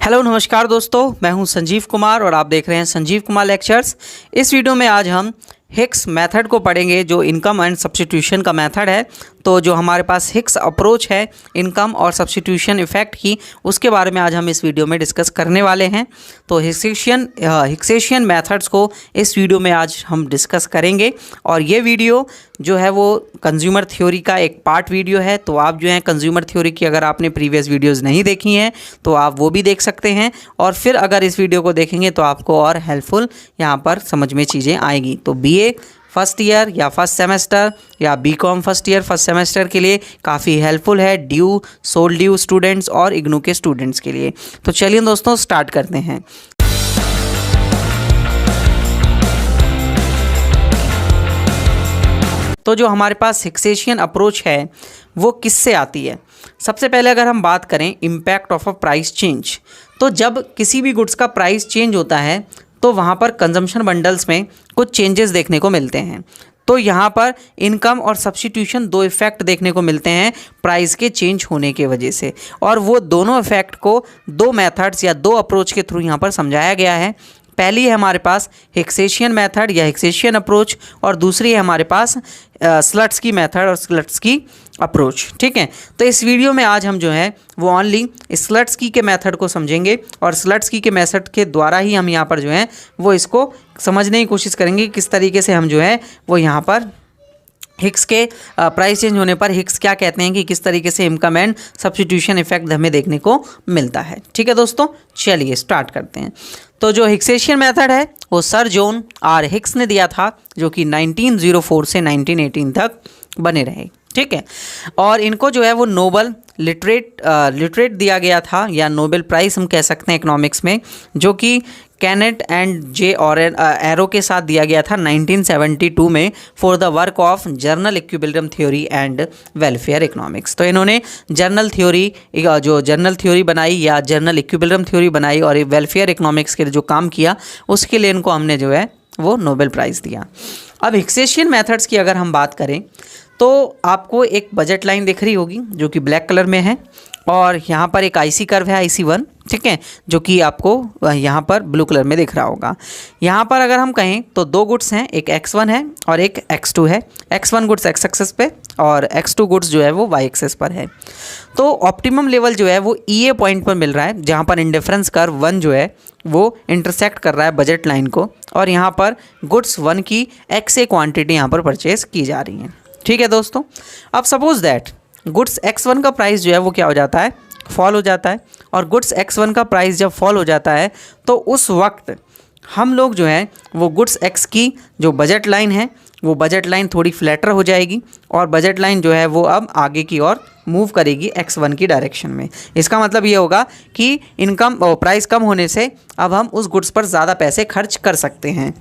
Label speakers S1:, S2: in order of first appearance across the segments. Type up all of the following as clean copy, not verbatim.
S1: Hello नमस्कार दोस्तों, मैं हूं संजीव कुमार और आप देख रहे हैं संजीव कुमार लेक्चर्स। इस वीडियो में आज हम हिक्स मेथड को पढ़ेंगे, जो इनकम एंड सब्स्टिट्यूशन का मेथड है। तो जो हमारे पास हिक्स अप्रोच है इनकम और सब्स्टिट्यूशन इफ़ेक्ट की, उसके बारे में आज हम इस वीडियो में डिस्कस करने वाले हैं। तो हिक्सेशियन मेथड्स को इस वीडियो में आज हम डिस्कस करेंगे। और ये वीडियो जो है वो कंज्यूमर थ्योरी का एक पार्ट वीडियो है। तो आप जो है कंज्यूमर थ्योरी की अगर आपने प्रीवियस वीडियोज़ नहीं देखी हैं तो आप वो भी देख सकते हैं, और फिर अगर इस वीडियो को देखेंगे तो आपको और हेल्पफुल यहाँ पर समझ में चीज़ें आएंगी। तो बीए फर्स्ट ईयर या फर्स्ट सेमेस्टर या BCom first year first semester के लिए काफ़ी हेल्पफुल है, ड्यू सोल ड्यू स्टूडेंट्स और इग्नू के स्टूडेंट्स के लिए। तो चलिए दोस्तों स्टार्ट करते हैं। तो जो हमारे पास हिक्सेशियन अप्रोच है वो किससे आती है? सबसे पहले अगर हम बात करें impact of a price change, तो जब किसी भी गुड्स का प्राइस चेंज होता है तो वहाँ पर कंजम्पशन बंडल्स में कुछ चेंजेस देखने को मिलते हैं। तो यहाँ पर इनकम और सब्स्टिट्यूशन दो इफ़ेक्ट देखने को मिलते हैं प्राइस के चेंज होने के वजह से, और वो दोनों इफ़ेक्ट को दो मेथड्स या दो अप्रोच के थ्रू यहाँ पर समझाया गया है। पहली है हमारे पास हिक्सेशियन मेथड या हिक्सेशियन अप्रोच, और दूसरी है हमारे पास स्लट्सकी मेथड और स्लट्सकी अप्रोच। ठीक है, तो इस वीडियो में आज हम जो है वो ओनली स्लट्सकी के मेथड को समझेंगे, और स्लट्सकी के मेथड के द्वारा ही हम यहाँ पर जो है वो इसको समझने की कोशिश करेंगे किस तरीके से हम जो है वो यहाँ पर हिक्स के प्राइस चेंज होने पर हिक्स क्या कहते हैं कि किस तरीके से इनकम एंड सब्स्टिट्यूशन इफेक्ट हमें देखने को मिलता है। ठीक है दोस्तों, चलिए स्टार्ट करते हैं। तो जो हिक्सेशियन मेथड है वो सर जॉन आर हिक्स ने दिया था, जो कि 1904 से 1918 तक बने रहे। ठीक है, और इनको जो है वो नोबल लिटरेट दिया गया था, या नोबेल प्राइज़ हम कह सकते हैं इकोनॉमिक्स में, जो कि कैनेट एंड जे और एरो के साथ दिया गया था 1972 में for the work of journal equilibrium theory and welfare economics. तो इन्होंने जर्नल थ्योरी बनाई या जर्नल इक्विलिब्रियम थ्योरी बनाई, और वेलफेयर इकोनॉमिक्स के लिए जो काम किया उसके लिए इनको हमने जो है वो नोबेल प्राइज़ दिया। अब हिक्सेशियन मेथड्स की अगर हम बात करें तो आपको एक बजट लाइन दिख रही होगी जो कि ब्लैक कलर में है, और यहाँ पर एक आईसी कर्व है IC1, ठीक है, जो कि आपको यहाँ पर ब्लू कलर में दिख रहा होगा। यहाँ पर अगर हम कहें तो दो गुड्स हैं, एक X1 है और एक X2 है। X1 गुड्स X एक्सेस पे और X2 गुड्स जो है वो Y एक्सेस पर है। तो ऑप्टिमम लेवल जो है वो EA पॉइंट पर मिल रहा है, जहाँ पर इंडिफरेंस कर्व 1 जो है वो इंटरसेक्ट कर रहा है बजट लाइन को, और यहाँ पर गुड्स 1 की XA क्वान्टिटी यहाँ पर परचेज की जा रही है। ठीक है दोस्तों, अब सपोज दैट गुड्स X1 का प्राइस जो है वो क्या हो जाता है, फॉल हो जाता है, और गुड्स X1 का प्राइस जब फॉल हो जाता है तो उस वक्त हम लोग जो है वो गुड्स X की जो बजट लाइन है वो बजट लाइन थोड़ी फ्लैटर हो जाएगी, और बजट लाइन जो है वो अब आगे की ओर मूव करेगी X1 की डायरेक्शन में। इसका मतलब ये होगा कि इनकम प्राइस कम होने से अब हम उस गुड्स पर ज़्यादा पैसे खर्च कर सकते हैं।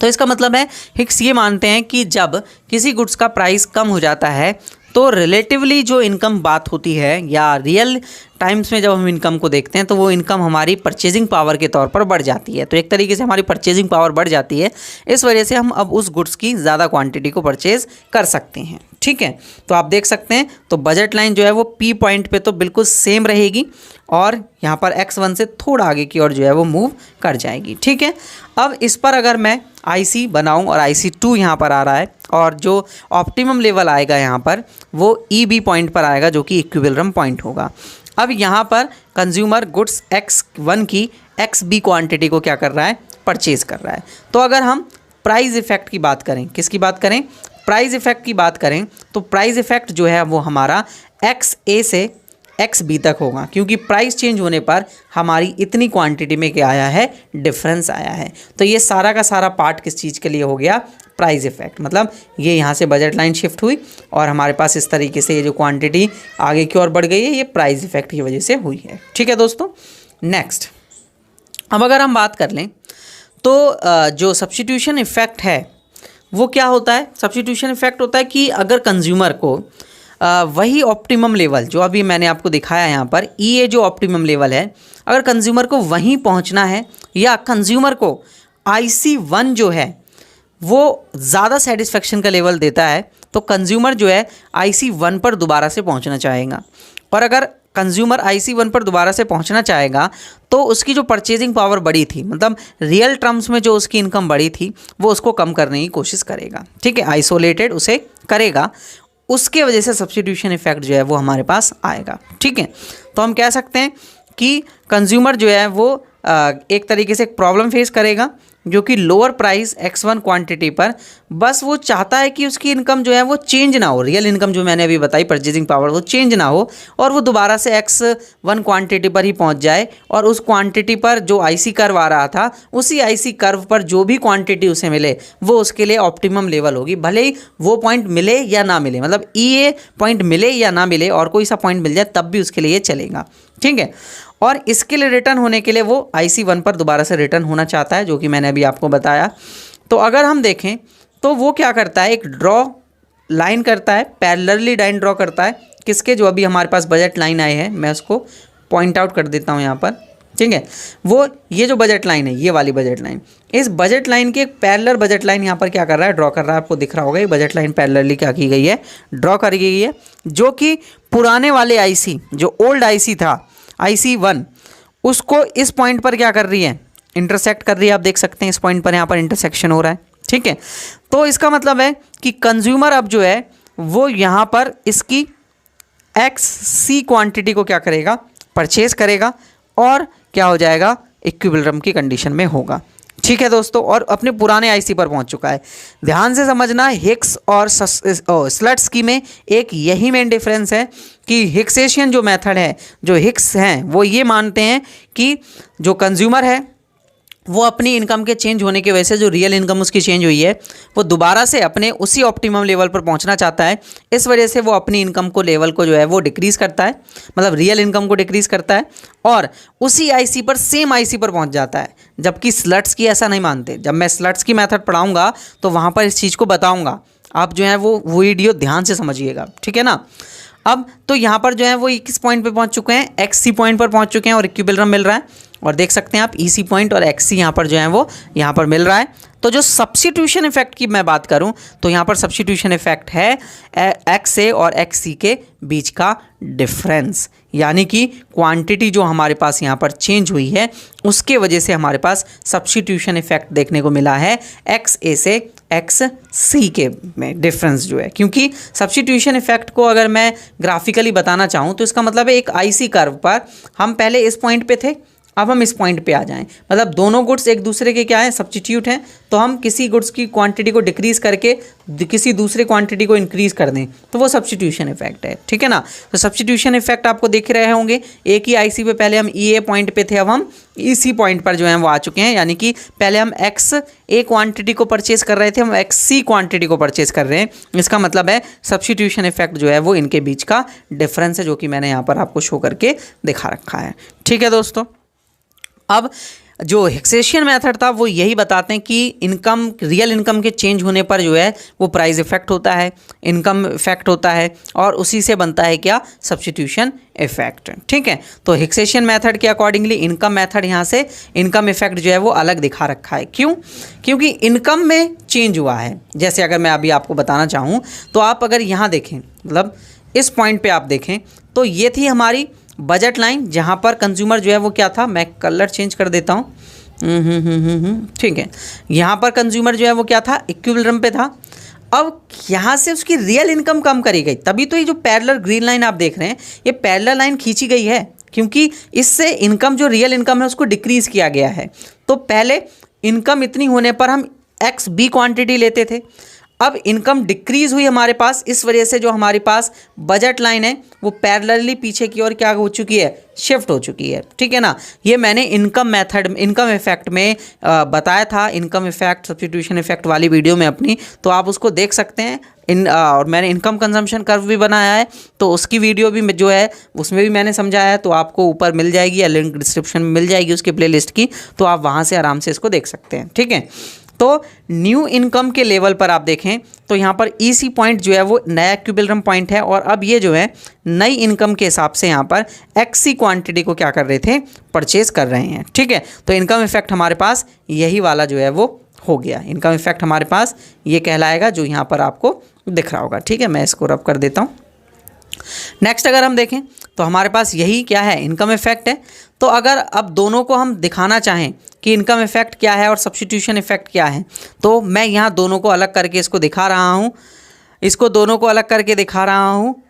S1: तो इसका मतलब है हिक्स ये मानते हैं कि जब किसी गुड्स का प्राइस कम हो जाता है तो रिलेटिवली जो इनकम बात होती है, या रियल टाइम्स में जब हम इनकम को देखते हैं तो वो इनकम हमारी परचेजिंग पावर के तौर पर बढ़ जाती है। तो एक तरीके से हमारी परचेजिंग पावर बढ़ जाती है, इस वजह से हम अब उस गुड्स की ज़्यादा क्वांटिटी को परचेज़ कर सकते हैं। ठीक है, तो आप देख सकते हैं तो बजट लाइन जो है वो P पॉइंट पे तो बिल्कुल सेम रहेगी, और यहाँ पर X1 से थोड़ा आगे की ओर जो है वो मूव कर जाएगी। ठीक है, अब इस पर अगर मैं IC बनाऊँ और IC2 यहाँ पर आ रहा है, और जो ऑप्टिमम लेवल आएगा यहाँ पर वो EB पॉइंट पर आएगा, जो कि इक्विलिब्रियम पॉइंट होगा। अब यहाँ पर कंज्यूमर गुड्स X1 की XB क्वांटिटी को क्या कर रहा है, परचेज़ कर रहा है। तो अगर हम प्राइस इफ़ेक्ट की बात करें, किसकी बात करें, प्राइस इफ़ेक्ट की बात करें, तो प्राइस इफ़ेक्ट जो है वो हमारा XA से XB तक होगा, क्योंकि प्राइस चेंज होने पर हमारी इतनी क्वांटिटी में क्या आया है, डिफरेंस आया है। तो ये सारा का सारा पार्ट किस चीज़ के लिए हो गया, प्राइस इफ़ेक्ट। मतलब ये यहाँ से बजट लाइन शिफ्ट हुई और हमारे पास इस तरीके से ये जो क्वांटिटी आगे की ओर बढ़ गई है, ये प्राइस इफ़ेक्ट की वजह से हुई है। ठीक है दोस्तों, नेक्स्ट अब अगर हम बात कर लें तो जो सब्स्टिट्यूशन इफ़ेक्ट है वो क्या होता है। सब्स्टिट्यूशन इफ़ेक्ट होता है कि अगर कंज्यूमर को वही ऑप्टिमम लेवल जो अभी मैंने आपको दिखाया यहाँ पर EA जो ऑप्टिमम लेवल है, अगर कंज्यूमर को वहीं पहुँचना है, या कंज्यूमर को IC1 जो है वो ज़्यादा सेटिस्फेक्शन का लेवल देता है, तो कंज्यूमर जो है IC1 पर दोबारा से पहुंचना चाहेगा। और अगर कंज्यूमर IC1 पर दोबारा से पहुंचना चाहेगा तो उसकी जो परचेजिंग पावर बढ़ी थी, मतलब रियल टर्म्स में जो उसकी इनकम बढ़ी थी, वो उसको कम करने की कोशिश करेगा। ठीक है, आइसोलेटेड उसे करेगा, उसके वजह से सब्स्टिट्यूशन इफेक्ट जो है वो हमारे पास आएगा। ठीक है, तो हम कह सकते हैं कि कंज्यूमर जो है वो एक तरीके से एक प्रॉब्लम फेस करेगा, जो कि लोअर प्राइस X1 क्वांटिटी पर, बस वो चाहता है कि उसकी इनकम जो है वो चेंज ना हो, रियल इनकम जो मैंने अभी बताई परचेजिंग पावर, वो चेंज ना हो और वो दोबारा से X1 क्वांटिटी पर ही पहुंच जाए और उस क्वांटिटी पर जो IC कर्व आ रहा था, उसी IC कर्व पर जो भी क्वांटिटी उसे मिले वो उसके लिए ऑप्टिमम लेवल होगी, भले ही वो पॉइंट मिले या ना मिले, मतलब EA पॉइंट मिले या ना मिले और कोई सा पॉइंट मिल जाए तब भी उसके लिए चलेगा। ठीक है, और इसके लिए रिटर्न होने के लिए वो IC1 पर दोबारा से रिटर्न होना चाहता है, जो कि मैंने अभी आपको बताया। तो अगर हम देखें तो वो क्या करता है, एक ड्रॉ लाइन करता है, पैरेलली लाइन ड्रॉ करता है, किसके, जो अभी हमारे पास बजट लाइन आए हैं, मैं उसको पॉइंट आउट कर देता हूँ यहाँ पर। ठीक है, वो ये जो बजट लाइन है, ये वाली बजट लाइन, इस बजट लाइन की एक पैरेलल बजट लाइन यहाँ पर क्या कर रहा है, ड्रॉ कर रहा है। आपको दिख रहा होगा ये बजट लाइन पैरेलली क्या की गई है, ड्रॉ करी गई है, जो कि पुराने वाले IC, जो ओल्ड IC था IC1, उसको इस पॉइंट पर क्या कर रही है, इंटरसेक्ट कर रही है। आप देख सकते हैं इस पॉइंट पर यहाँ पर इंटरसेक्शन हो रहा है। ठीक है, तो इसका मतलब है कि कंज्यूमर अब जो है वो यहाँ पर इसकी XC क्वांटिटी को क्या करेगा, परचेज करेगा और क्या हो जाएगा, इक्विलिब्रियम की कंडीशन में होगा। ठीक है दोस्तों, और अपने पुराने IC पर पहुंच चुका है। ध्यान से समझना, हिक्स और स्लट्सकी में एक यही मेन डिफरेंस है कि हिक्सेशियन जो मेथड है, जो हिक्स हैं वो ये मानते हैं कि जो कंज्यूमर है वो अपनी इनकम के चेंज होने की वजह से जो रियल इनकम उसकी चेंज हुई है वो दोबारा से अपने उसी ऑप्टिमम लेवल पर पहुंचना चाहता है। इस वजह से वो अपनी इनकम को लेवल को जो है वो डिक्रीज़ करता है, मतलब रियल इनकम को डिक्रीज़ करता है और उसी IC पर, सेम IC पर पहुंच जाता है। जबकि स्लट्स की ऐसा नहीं मानते। जब मैं स्लट्स की मेथड पढ़ाऊँगा तो वहाँ पर इस चीज़ को बताऊँगा, आप जो है वो वीडियो ध्यान से समझिएगा। ठीक है ना। अब तो यहाँ पर जो है वो किस पॉइंट पे पहुँच चुके हैं, XC पॉइंट पर पहुँच चुके हैं और इक्विलिब्रियम मिल रहा है। और देख सकते हैं आप EC पॉइंट और XC यहाँ पर जो है वो यहाँ पर मिल रहा है। तो जो सब्स्टिट्यूशन इफेक्ट की मैं बात करूँ तो यहाँ पर सब्स्टिट्यूशन इफेक्ट है XA और XC के बीच का डिफरेंस, यानी कि क्वांटिटी जो हमारे पास यहाँ पर चेंज हुई है उसके वजह से हमारे पास सब्स्टिट्यूशन इफेक्ट देखने को मिला है XA से XC के में डिफरेंस जो है। क्योंकि सब्स्टिट्यूशन इफेक्ट को अगर मैं ग्राफिकली बताना चाहूँ तो इसका मतलब है एक IC कर्व पर हम पहले इस पॉइंट पे थे, अब हम इस पॉइंट पे आ जाएं, मतलब दोनों गुड्स एक दूसरे के क्या हैं, सब्स्टिट्यूट हैं। तो हम किसी गुड्स की क्वांटिटी को डिक्रीज़ करके किसी दूसरे क्वांटिटी को इंक्रीज़ कर दें तो वो सब्स्टिट्यूशन इफेक्ट है। ठीक है ना। तो सब्स्टिट्यूशन इफेक्ट आपको दिख रहे होंगे, एक ही IC पे पहले हम EA पॉइंट पे थे, अब हम EC पॉइंट पर जो है वो आ चुके हैं। यानी कि पहले हम XA क्वांटिटी को परचेज कर रहे थे, हम XC क्वांटिटी को परचेज कर रहे हैं। इसका मतलब है सब्स्टिट्यूशन इफेक्ट जो है वो इनके बीच का डिफरेंस है, जो कि मैंने यहाँ पर आपको शो करके दिखा रखा है। ठीक है दोस्तों, अब जो हिक्सेशियन मेथड था वो यही बताते हैं कि इनकम, रियल इनकम के चेंज होने पर जो है वो प्राइस इफेक्ट होता है, इनकम इफेक्ट होता है और उसी से बनता है क्या, सब्स्टिट्यूशन इफेक्ट। ठीक है, तो हिक्सेशियन मेथड के अकॉर्डिंगली इनकम मेथड यहाँ से इनकम इफेक्ट जो है वो अलग दिखा रखा है। क्यों? क्योंकि इनकम में चेंज हुआ है। जैसे अगर मैं अभी आपको बताना चाहूँ तो आप अगर यहाँ देखें, मतलब इस पॉइंट पर आप देखें तो ये थी हमारी बजट लाइन, जहाँ पर कंज्यूमर जो है वो क्या था, मैं कलर चेंज कर देता हूँ। ठीक है, यहाँ पर कंज्यूमर जो है वो क्या था, इक्विलिब्रियम पे था। अब यहाँ से उसकी रियल इनकम कम करी गई, तभी तो ये जो पैरेलल ग्रीन लाइन आप देख रहे हैं ये पैरेलल लाइन खींची गई है, क्योंकि इससे इनकम, जो रियल इनकम है उसको डिक्रीज़ किया गया है। तो पहले इनकम इतनी होने पर हम XB क्वांटिटी लेते थे, अब इनकम डिक्रीज़ हुई हमारे पास, इस वजह से जो हमारे पास बजट लाइन है वो पैरेलली पीछे की ओर क्या हो चुकी है, शिफ्ट हो चुकी है। ठीक है ना। ये मैंने इनकम मेथड, इनकम इफेक्ट में बताया था, इनकम इफेक्ट सब्स्टिट्यूशन इफेक्ट वाली वीडियो में अपनी, तो आप उसको देख सकते हैं। और मैंने इनकम कंजम्पशन कर्व भी बनाया है, तो उसकी वीडियो भी जो है उसमें भी मैंने समझाया है, तो आपको ऊपर मिल जाएगी या लिंक डिस्क्रिप्शन में मिल जाएगी उसकी प्लेलिस्ट की, तो आप वहाँ से आराम से इसको देख सकते हैं। ठीक है, तो न्यू इनकम के लेवल पर आप देखें तो यहाँ पर EC पॉइंट जो है वो नया इक्विलिब्रियम पॉइंट है, और अब ये जो है नई इनकम के हिसाब से यहाँ पर XC क्वांटिटी को क्या कर रहे थे, परचेज कर रहे हैं। ठीक है, तो इनकम इफेक्ट हमारे पास यही वाला जो है वो हो गया। इनकम इफेक्ट हमारे पास ये कहलाएगा, जो यहाँ पर आपको दिख रहा होगा। ठीक है, मैं इसको रब कर देता हूँ। नेक्स्ट अगर हम देखें तो हमारे पास यही क्या है, इनकम इफेक्ट है। तो अगर अब दोनों को हम दिखाना चाहें कि इनकम इफेक्ट क्या है और सब्स्टिट्यूशन इफेक्ट क्या है, तो मैं यहाँ दोनों को अलग करके इसको दिखा रहा हूँ, इसको दोनों को अलग करके दिखा रहा हूँ।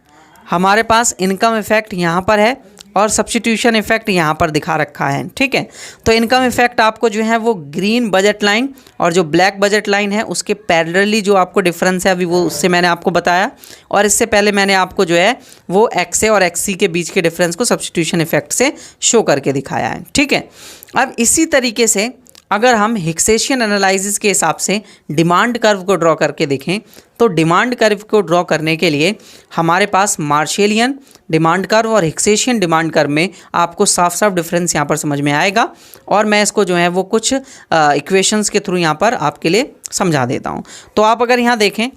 S1: हमारे पास इनकम इफेक्ट यहाँ पर है और सब्स्टिट्यूशन इफेक्ट यहाँ पर दिखा रखा है, ठीक है। तो इनकम इफेक्ट आपको जो है वो ग्रीन बजट लाइन और जो ब्लैक बजट लाइन है उसके पैरेलली जो आपको डिफरेंस है अभी वो उससे मैंने आपको बताया, और इससे पहले मैंने आपको जो है वो एक्स ए और एक्स सी के बीच के डिफरेंस को सब्स्टिट्यूशन इफेक्ट से शो करके दिखाया है, ठीक है। अब इसी तरीके से अगर हम हिक्सेशियन एनालिसिस के हिसाब से डिमांड कर्व को ड्रॉ करके देखें, तो डिमांड कर्व को ड्रॉ करने के लिए हमारे पास मार्शेलियन डिमांड कर्व और हिक्सेशियन डिमांड कर्व में आपको साफ साफ डिफरेंस यहाँ पर समझ में आएगा, और मैं इसको जो है वो कुछ इक्वेशंस के थ्रू यहाँ पर आपके लिए समझा देता हूँ। तो आप अगर यहाँ देखें,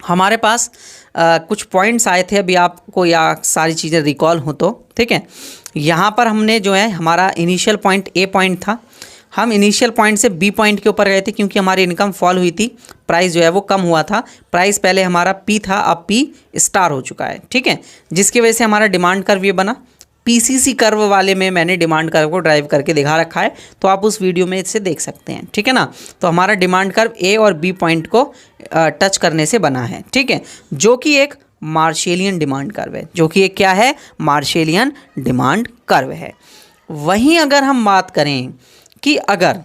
S1: हमारे पास कुछ पॉइंट्स आए थे, अभी आपको या सारी चीज़ें रिकॉल हो तो, ठीक है। यहाँ पर हमने जो है हमारा इनिशियल पॉइंट ए पॉइंट था, हम इनिशियल पॉइंट से बी पॉइंट के ऊपर गए थे क्योंकि हमारी इनकम फॉल हुई थी, प्राइस जो है वो कम हुआ था। प्राइस पहले हमारा पी था, अब पी स्टार हो चुका है, ठीक है, जिसकी वजह से हमारा डिमांड कर्व ये बना। पीसीसी कर्व वाले में मैंने डिमांड कर्व को ड्राइव करके दिखा रखा है, तो आप उस वीडियो में इससे देख सकते हैं, ठीक है ना। तो हमारा डिमांड कर्व ए और बी पॉइंट को टच करने से बना है, ठीक है, जो कि एक मार्शेलियन डिमांड कर्व है, जो कि एक क्या है, मार्शेलियन डिमांड कर्व है। वहीं अगर हम बात करें कि अगर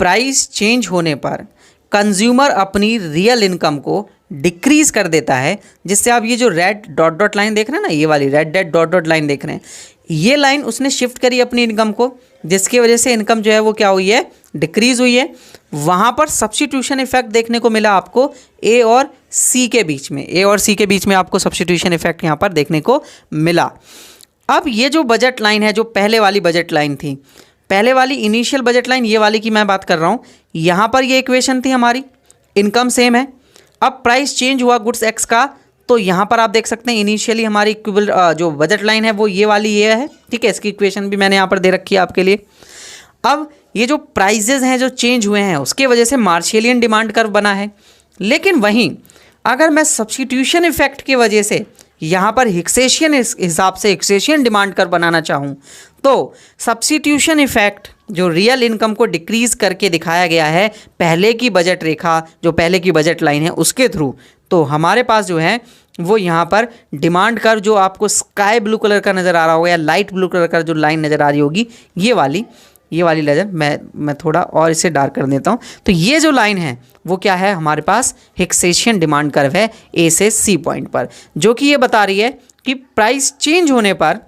S1: प्राइस चेंज होने पर कंज्यूमर अपनी रियल इनकम को डिक्रीज कर देता है, जिससे आप ये जो रेड डॉट डॉट लाइन देख रहे हैं ना, ये वाली रेड डॉट डॉट लाइन देख रहे हैं, ये लाइन उसने शिफ्ट करी अपनी इनकम को, जिसकी वजह से इनकम जो है वो क्या हुई है, डिक्रीज हुई है। वहाँ पर सब्स्टिट्यूशन इफेक्ट देखने को मिला आपको ए और सी के बीच में, ए और सी के बीच में आपको सब्स्टिट्यूशन इफेक्ट यहाँ पर देखने को मिला। अब ये जो बजट लाइन है, जो पहले वाली बजट लाइन थी, पहले वाली इनिशियल बजट लाइन, ये वाली की मैं बात कर रहा हूँ, यहाँ पर ये इक्वेशन थी हमारी, इनकम सेम है। अब प्राइस चेंज हुआ गुड्स एक्स का, तो यहाँ पर आप देख सकते हैं इनिशियली हमारी इक्विवल जो बजट लाइन है वो ये वाली ये है, ठीक है। इसकी इक्वेशन भी मैंने यहाँ पर दे रखी है आपके लिए। अब ये जो प्राइजेज हैं जो चेंज हुए हैं उसके वजह से मार्शेलियन डिमांड कर्व बना है। लेकिन वहीं अगर मैं सब्स्टिट्यूशन इफेक्ट की वजह से यहाँ पर हिक्सेशियन हिसाब से हिक्सेशियन डिमांड कर्व बनाना चाहूँ, तो सब्स्टिट्यूशन इफेक्ट जो रियल इनकम को डिक्रीज करके दिखाया गया है पहले की बजट रेखा, जो पहले की बजट लाइन है उसके थ्रू, तो हमारे पास जो है वो यहाँ पर डिमांड कर्व जो आपको स्काई ब्लू कलर का नज़र आ रहा होगा या लाइट ब्लू कलर का जो लाइन नज़र आ रही होगी, ये वाली लेजर मैं थोड़ा और इसे डार्क कर देता हूँ। तो ये जो लाइन है वो क्या है, हमारे पास हिक्सेशियन डिमांड कर्व है ए से सी पॉइंट पर, जो कि ये बता रही है कि प्राइस चेंज होने पर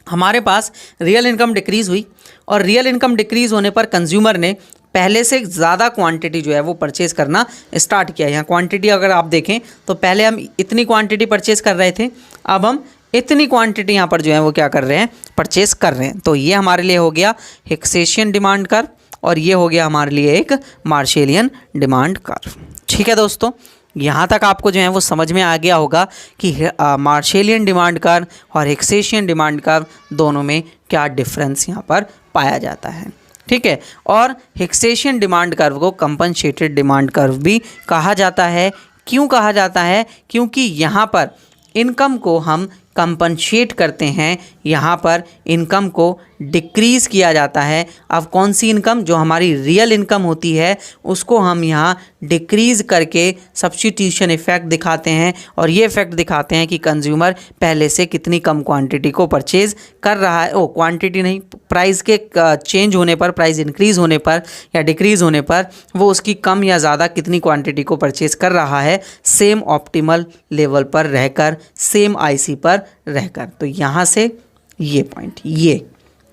S1: हमारे पास रियल इनकम डिक्रीज़ हुई, और रियल इनकम डिक्रीज़ होने पर कंज्यूमर ने पहले से ज़्यादा क्वांटिटी जो है वो परचेज़ करना स्टार्ट किया। यहाँ क्वांटिटी अगर आप देखें तो पहले हम इतनी क्वांटिटी परचेज़ कर रहे थे, अब हम इतनी क्वांटिटी यहाँ पर जो है वो क्या कर रहे हैं, परचेज़ कर रहे हैं। तो ये हमारे लिए हो गया हिक्सेशियन डिमांड कर्व, और ये हो गया हमारे लिए एक मार्शेलियन डिमांड कर्व, ठीक है दोस्तों। यहाँ तक आपको जो है वो समझ में आ गया होगा कि मार्शेलियन डिमांड कर्व और हिक्सेशियन डिमांड कर्व दोनों में क्या डिफरेंस यहाँ पर पाया जाता है, ठीक है। और हिक्सेशियन डिमांड कर्व को कंपनसेटेड डिमांड कर्व भी कहा जाता है। क्यों कहा जाता है? क्योंकि यहाँ पर इनकम को हम कंपनसेट करते हैं, यहाँ पर इनकम को डिक्रीज़ किया जाता है। अब कौन सी इनकम? जो हमारी रियल इनकम होती है उसको हम यहाँ डिक्रीज़ करके सब्स्टिट्यूशन इफ़ेक्ट दिखाते हैं, और ये इफ़ेक्ट दिखाते हैं कि कंज्यूमर पहले से कितनी कम क्वांटिटी को परचेज़ कर रहा है। क्वांटिटी नहीं, प्राइस के चेंज होने पर, प्राइस इंक्रीज़ होने पर या डिक्रीज़ होने पर वो उसकी कम या ज़्यादा कितनी क्वांटिटी को परचेज़ कर रहा है, सेम ऑप्टिमल लेवल पर रहकर, सेम आईसी पर रहकर। तो यहाँ से ये पॉइंट,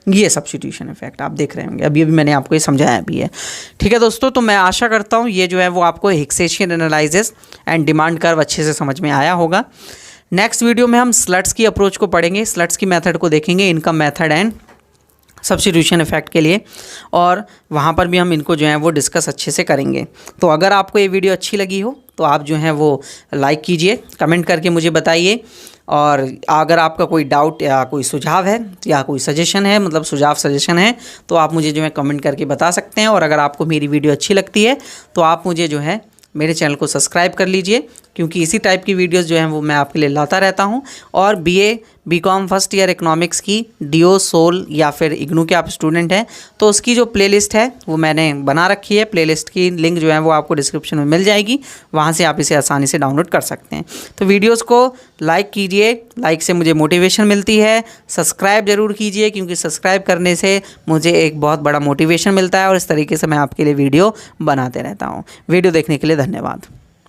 S1: ये सब्स्टिट्यूशन इफेक्ट आप देख रहे होंगे, अभी मैंने आपको ये समझाया भी है, ठीक है दोस्तों। तो मैं आशा करता हूँ ये जो है वो आपको हिक्सेशियन एनालिसिस एंड डिमांड कर्व अच्छे से समझ में आया होगा। नेक्स्ट वीडियो में हम स्लट्स की अप्रोच को पढ़ेंगे, स्लट्स की मेथड को देखेंगे, income method and substitution effect के लिए, और वहाँ पर भी हम इनको जो है वो डिस्कस अच्छे से करेंगे। तो अगर आपको ये वीडियो अच्छी लगी हो तो आप जो है वो लाइक कीजिए, कमेंट करके मुझे बताइए, और अगर आपका कोई डाउट या कोई सुझाव है या कोई सजेशन है, मतलब सुझाव सजेशन है, तो आप मुझे जो है कमेंट करके बता सकते हैं। और अगर आपको मेरी वीडियो अच्छी लगती है तो आप मुझे जो है मेरे चैनल को सब्सक्राइब कर लीजिए क्योंकि इसी टाइप की वीडियोस जो हैं वो मैं आपके लिए लाता रहता हूं। और BA BCom first year economics की डीओ सोल या फिर इग्नू के आप स्टूडेंट हैं तो उसकी जो प्लेलिस्ट है वो मैंने बना रखी है। प्लेलिस्ट की लिंक जो है वो आपको डिस्क्रिप्शन में मिल जाएगी, वहाँ से आप इसे आसानी से डाउनलोड कर सकते हैं। तो वीडियोस को लाइक कीजिए, लाइक से मुझे मोटिवेशन मिलती है। सब्सक्राइब ज़रूर कीजिए क्योंकि सब्सक्राइब करने से मुझे एक बहुत बड़ा मोटिवेशन मिलता है और इस तरीके से मैं आपके लिए वीडियो बनाते रहता हूँ। वीडियो देखने के लिए धन्यवाद।